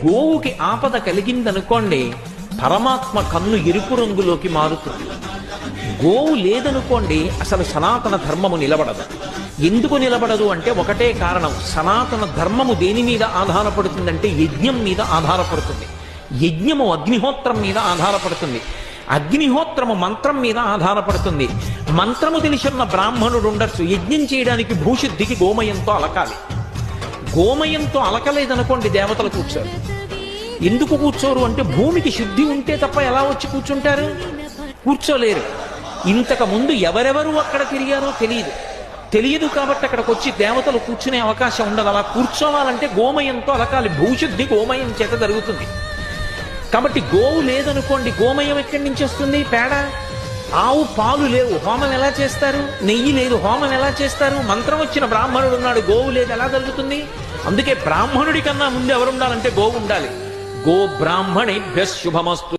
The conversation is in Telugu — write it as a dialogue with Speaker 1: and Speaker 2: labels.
Speaker 1: గోవుకి ఆపద కలిగిందనుకోండి, పరమాత్మ కన్ను ఎరుపు రంగులోకి మారుతుంది. గోవు లేదనుకోండి, అసలు సనాతన ధర్మము నిలబడదు. ఎందుకు నిలబడదు అంటే ఒకటే కారణం, సనాతన ధర్మము దేని మీద ఆధారపడుతుందంటే యజ్ఞం మీద ఆధారపడుతుంది. యజ్ఞము అగ్నిహోత్రం మీద ఆధారపడుతుంది. అగ్నిహోత్రము మంత్రం మీద ఆధారపడుతుంది. మంత్రము తెలిసిన బ్రాహ్మణుడు ఉండొచ్చు, యజ్ఞం చేయడానికి భూశుద్ధికి గోమయంతో అలకాలి. గోమయంతో అలకలేదనుకోండి, దేవతలు కూర్చోరు. ఎందుకు కూర్చోరు అంటే భూమికి శుద్ధి ఉంటే తప్ప ఎలా వచ్చి కూర్చుంటారు? కూర్చోలేరు. ఇంతకు ముందు ఎవరెవరు అక్కడ తిరిగారో తెలియదు కాబట్టి అక్కడికి వచ్చి దేవతలు కూర్చునే అవకాశం ఉండదు. అలా కూర్చోవాలంటే గోమయంతో అలకాలి. భూశుద్ధి గోమయం చేత జరుగుతుంది. కాబట్టి గోవు లేదనుకోండి, గోమయం ఎక్కడి నుంచి వస్తుంది? పేడ. ఆవు పాలు లేవు, హోమం ఎలా చేస్తారు? నెయ్యి లేదు, హోమం ఎలా చేస్తారు? మంత్రం వచ్చిన బ్రాహ్మణుడు ఉన్నాడు, గోవు లేదు, ఎలా జరుగుతుంది? అందుకే బ్రాహ్మణుడి కన్నా ముందు ఎవరు ఉండాలంటే గోవు ఉండాలి. గో బ్రాహ్మణేభ్యః శుభమస్తు.